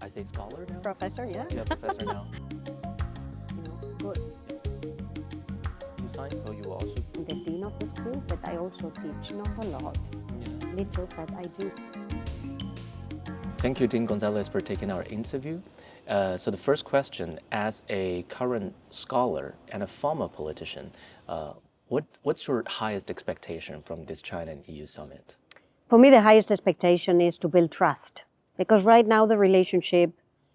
I say scholar now? Professor, yeah. Yeah, professor now. Good. You sign, or you also? I'm the dean of the school, but I also teach, not a lot, little, but I do. Thank you, Dean Gonzalez, for taking our interview. So the first question, as a current scholar and a former politician, what's your highest expectation from this China and EU summit? For me, the highest expectation is to build trust, because right now the relationship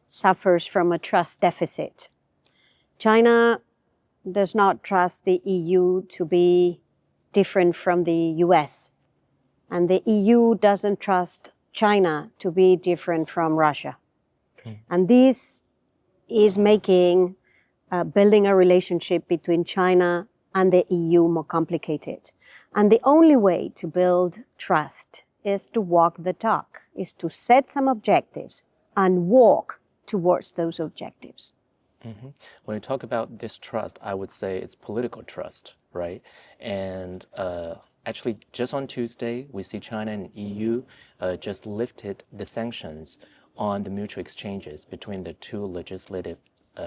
suffers from a trust deficit. China does not trust the EU to be different from the US, and the EU doesn't trust China to be different from Russia. And this is making building a relationship between China and the EU more complicated. And the only way to build trust is to walk the talk, is to set some objectives and walk towards those objectives. Mm-hmm. When you talk about this trust, I would say it's political trust, right? And actually, just on Tuesday, we see China and EU just lifted the sanctions on the mutual exchanges between the two legislative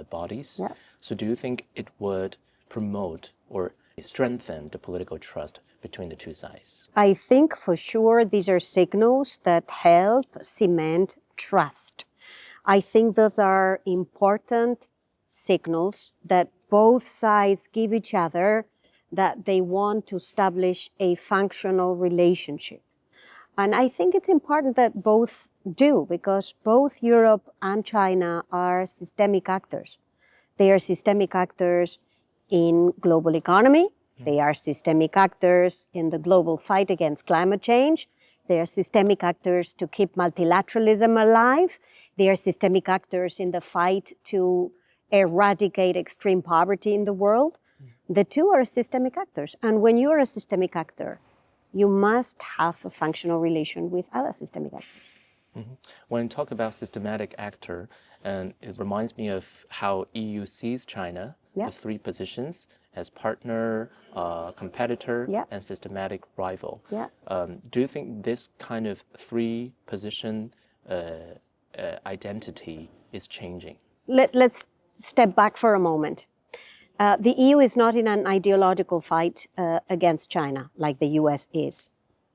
bodies. Yeah. So do you think it would promote or strengthen the political trust between the two sides? I think for sure these are signals that help cement trust. I think those are important signals that both sides give each other that they want to establish a functional relationship. And I think it's important that both do, because both Europe and China are systemic actors. They are systemic actors in global economy. They are systemic actors in the global fight against climate change. They are systemic actors to keep multilateralism alive. They are systemic actors in the fight to eradicate extreme poverty in the world. The two are systemic actors. And when you're a systemic actor, you must have a functional relation with other systemic actors. Mm-hmm. When you talk about systematic actor, and it reminds me of how EU sees China, the three positions as partner, competitor, and systematic rival. Do you think this kind of three position identity is changing? Let's step back for a moment. The EU is not in an ideological fight against China like the US is.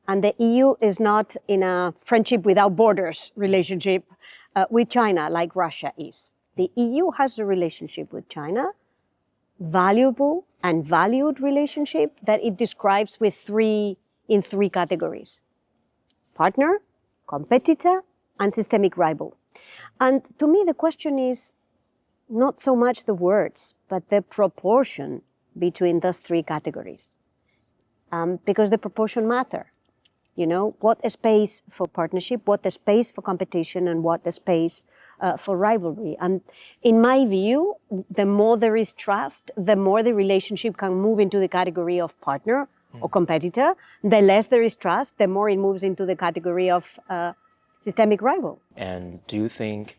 And the EU is not in a friendship without borders relationship with China like Russia is. The EU has a relationship with China, valuable and valued relationship that it describes in three categories: partner, competitor, and systemic rival. And to me, the question is not so much the words, but the proportion between those three categories. Because the proportion matter. You know, what a space for partnership, what a space for competition, and what a space for rivalry. And in my view, the more there is trust, the more the relationship can move into the category of partner or competitor. The less there is trust, the more it moves into the category of systemic rival. And do you think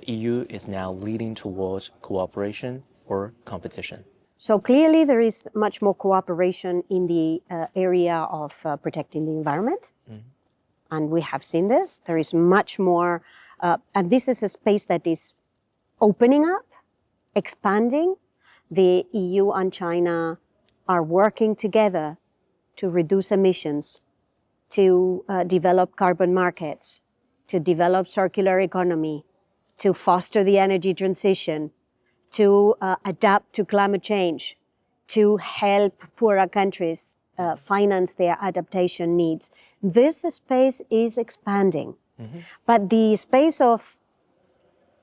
EU is now leading towards cooperation or competition? So clearly there is much more cooperation in the area of protecting the environment. And we have seen this. There is much more, and this is a space that is opening up, expanding. The EU and China are working together to reduce emissions, to develop carbon markets, to develop circular economy, to foster the energy transition, to adapt to climate change, to help poorer countries finance their adaptation needs. This space is expanding. But the space of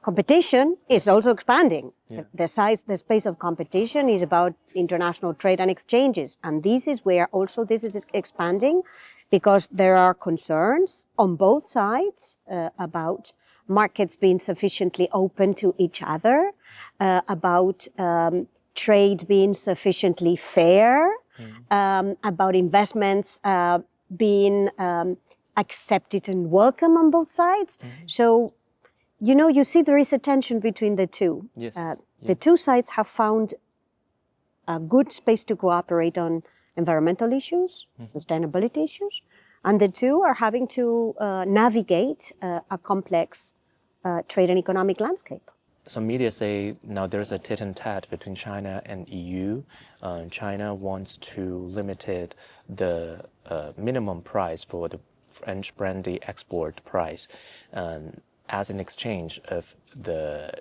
competition is also expanding. The space of competition is about international trade and exchanges. And this is where also this is expanding, because there are concerns on both sides about markets being sufficiently open to each other, about trade being sufficiently fair, about investments being accepted and welcome on both sides. So, you know, you see there is a tension between the two. The two sides have found a good space to cooperate on environmental issues, sustainability issues, and the two are having to navigate a complex trade and economic landscape. Some media say now there's a tit-and-tat between China and EU. China wants to limit the minimum price for the French brandy export price as an exchange of the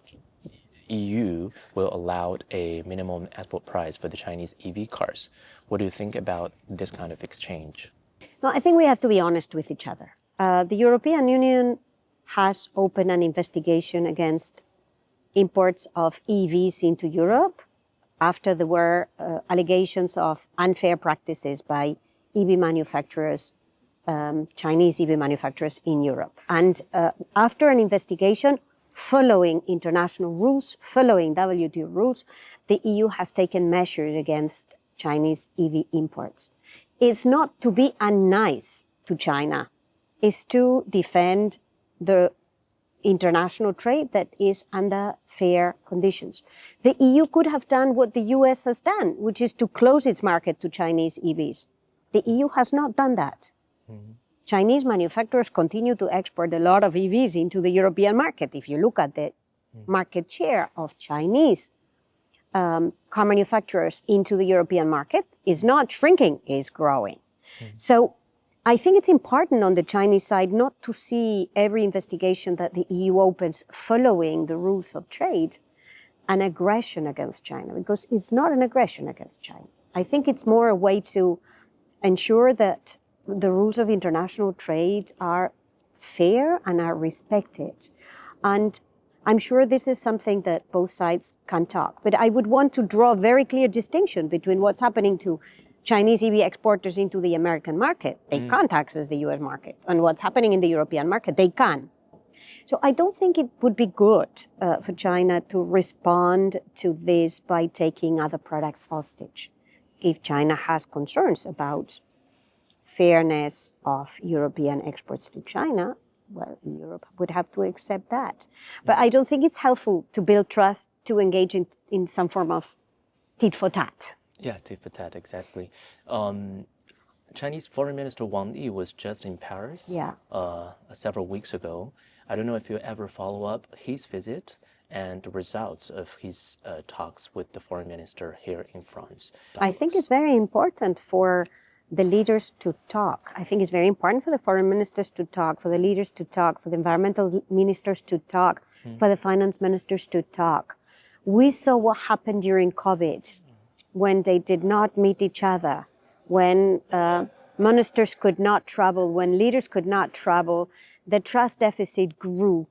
EU will allow a minimum export price for the Chinese EV cars. What do you think about this kind of exchange? No, I think we have to be honest with each other. The European Union has opened an investigation against imports of EVs into Europe after there were allegations of unfair practices by EV manufacturers, Chinese EV manufacturers in Europe. And after an investigation, following international rules, following WTO rules, the EU has taken measures against Chinese EV imports. It's not to be unnice to China, it's to defend the international trade that is under fair conditions. The EU could have done what the US has done, which is to close its market to Chinese EVs. The EU has not done that. Mm-hmm. Chinese manufacturers continue to export a lot of EVs into the European market. If you look at the market share of Chinese car manufacturers into the European market, is not shrinking, is growing. Mm-hmm. So I think it's important on the Chinese side not to see every investigation that the EU opens following the rules of trade an aggression against China, because it's not an aggression against China. I think it's more a way to ensure that the rules of international trade are fair and are respected. And I'm sure this is something that both sides can talk. But I would want to draw a very clear distinction between what's happening to Chinese EV exporters into the American market. They can't access the US market. And what's happening in the European market, they can. So I don't think it would be good for China to respond to this by taking other products hostage. If China has concerns about fairness of European exports to China, well, Europe would have to accept that. But I don't think it's helpful to build trust to engage in some form of tit-for-tat. Yeah, tit-for-tat, exactly. Chinese Foreign Minister Wang Yi was just in Paris several weeks ago. I don't know if you ever follow up his visit and the results of his talks with the foreign minister here in France. I think it's very important for the leaders to talk. I think it's very important for the foreign ministers to talk, for the leaders to talk, for the environmental ministers to talk, for the finance ministers to talk. We saw what happened during COVID when they did not meet each other, when ministers could not travel, when leaders could not travel, the trust deficit grew.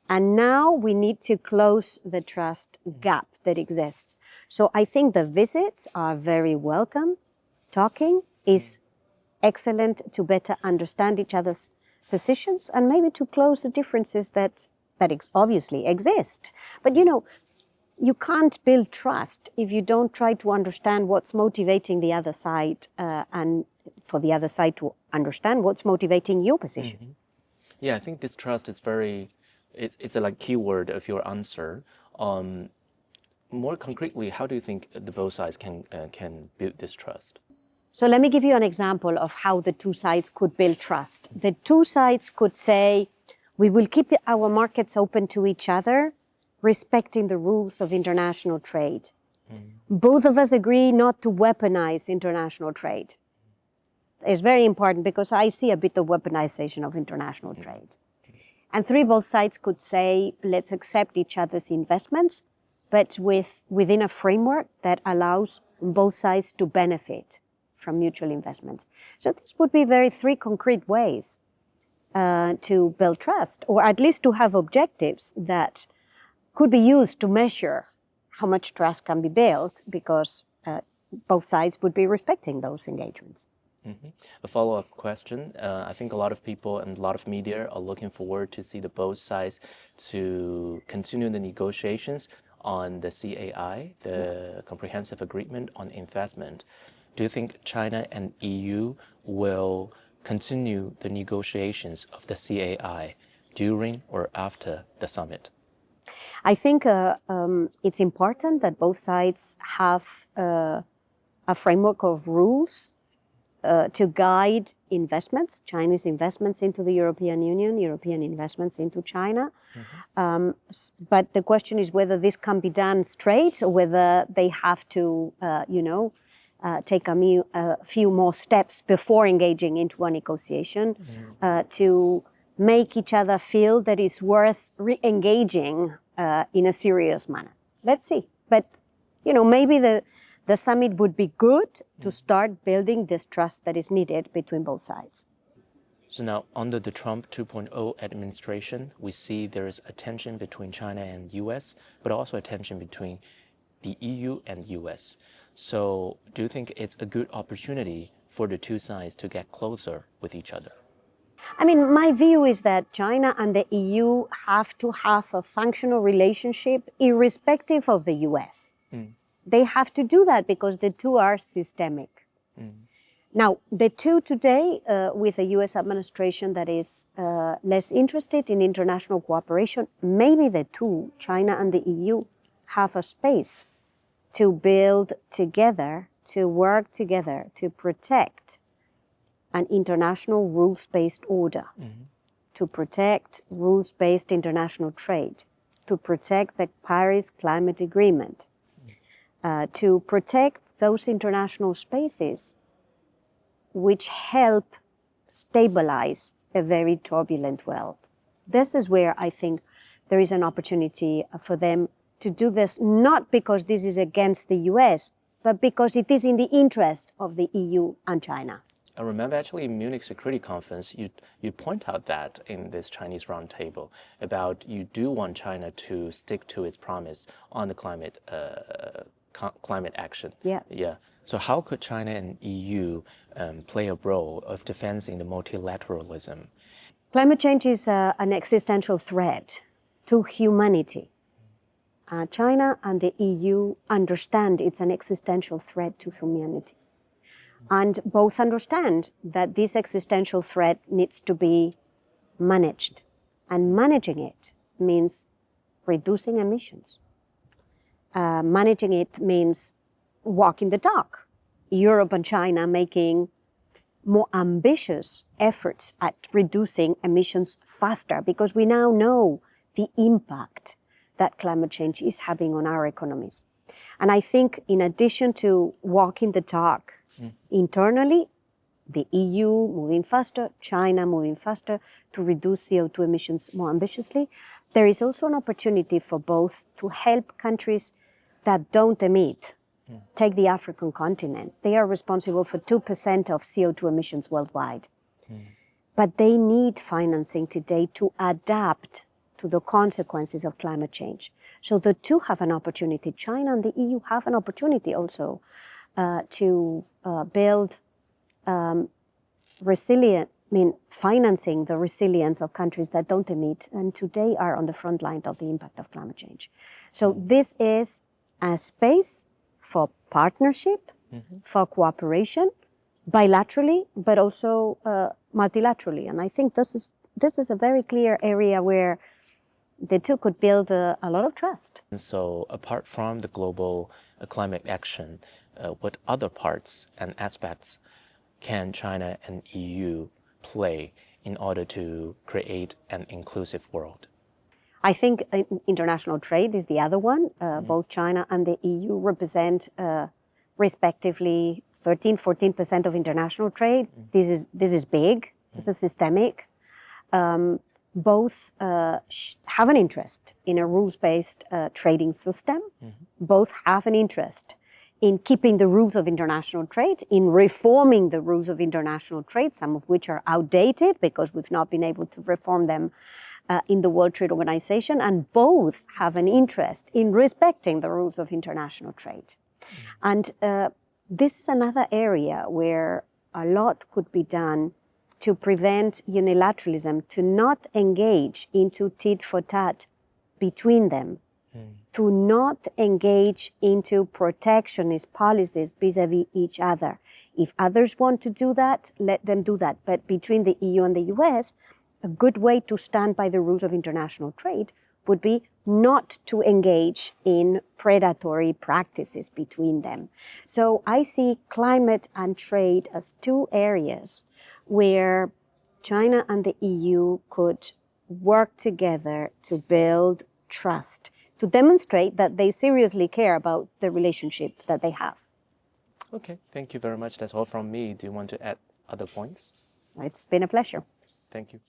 And now we need to close the trust gap that exists. So I think the visits are very welcome. Talking is excellent to better understand each other's positions and maybe to close the differences that obviously exist. But you can't build trust if you don't try to understand what's motivating the other side and for the other side to understand what's motivating your position. Mm-hmm. Yeah, I think this trust is it's a like keyword of your answer. More concretely, how do you think the both sides can build this trust? So let me give you an example of how the two sides could build trust. The two sides could say, we will keep our markets open to each other, respecting the rules of international trade. Both of us agree not to weaponize international trade. It's very important because I see a bit of weaponization of international trade. And both sides could say, let's accept each other's investments, but within a framework that allows both sides to benefit from mutual investments. So this would be three concrete ways to build trust, or at least to have objectives that could be used to measure how much trust can be built, because both sides would be respecting those engagements. Mm-hmm. A follow-up question. I think a lot of people and a lot of media are looking forward to see the both sides to continue the negotiations on the CAI, the Comprehensive Agreement on Investment. Do you think China and EU will continue the negotiations of the CAI during or after the summit? I think it's important that both sides have a framework of rules to guide investments, Chinese investments into the European Union, European investments into China. But the question is whether this can be done straight or whether they have to, take a few more steps before engaging into a negotiation to make each other feel that it's worth re-engaging in a serious manner. Let's see. But, maybe the summit would be good to start building this trust that is needed between both sides. So now, under the Trump 2.0 administration, we see there is a tension between China and US, but also a tension between the EU and US. So do you think it's a good opportunity for the two sides to get closer with each other? I mean, my view is that China and the EU have to have a functional relationship irrespective of the US. They have to do that because the two are systemic. Now, the two today, with a US administration that is less interested in international cooperation, maybe the two, China and the EU, have a space to build together, to work together, to protect an international rules-based order, to protect rules-based international trade, to protect the Paris Climate Agreement, to protect those international spaces which help stabilize a very turbulent world. This is where I think there is an opportunity for them to do this, not because this is against the US, but because it is in the interest of the EU and China. I remember actually in Munich Security Conference, you point out that in this Chinese roundtable about you do want China to stick to its promise on the climate action. Yeah. So how could China and EU play a role of defending the multilateralism? Climate change is an existential threat to humanity. China and the EU understand it's an existential threat to humanity. And both understand that this existential threat needs to be managed. And managing it means reducing emissions. Managing it means walking the talk. Europe and China making more ambitious efforts at reducing emissions faster, because we now know the impact that climate change is having on our economies. And I think in addition to walking the talk internally, the EU moving faster, China moving faster to reduce CO2 emissions more ambitiously, there is also an opportunity for both to help countries that don't emit. Take the African continent. They are responsible for 2% of CO2 emissions worldwide. But they need financing today to adapt to the consequences of climate change. So the two have an opportunity. China and the EU have an opportunity also to build financing the resilience of countries that don't emit and today are on the front line of the impact of climate change. So this is a space for partnership, for cooperation, bilaterally, but also multilaterally. And I think this is a very clear area where the two could build a lot of trust. And so apart from the global climate action, what other parts and aspects can China and EU play in order to create an inclusive world? I think international trade is the other one. Both China and the EU represent respectively 13-14% of international trade. This is big. This is systemic. Both have an interest in a rules-based trading system. Both have an interest in keeping the rules of international trade, in reforming the rules of international trade, some of which are outdated because we've not been able to reform them in the World Trade Organization, and both have an interest in respecting the rules of international trade. And this is another area where a lot could be done to prevent unilateralism, to not engage into tit-for-tat between them, to not engage into protectionist policies vis-a-vis each other. If others want to do that, let them do that. But between the EU and the US, a good way to stand by the rules of international trade would be not to engage in predatory practices between them. So I see climate and trade as two areas where China and the EU could work together to build trust, to demonstrate that they seriously care about the relationship that they have. Okay, thank you very much. That's all from me. Do you want to add other points? It's been a pleasure. Thank you.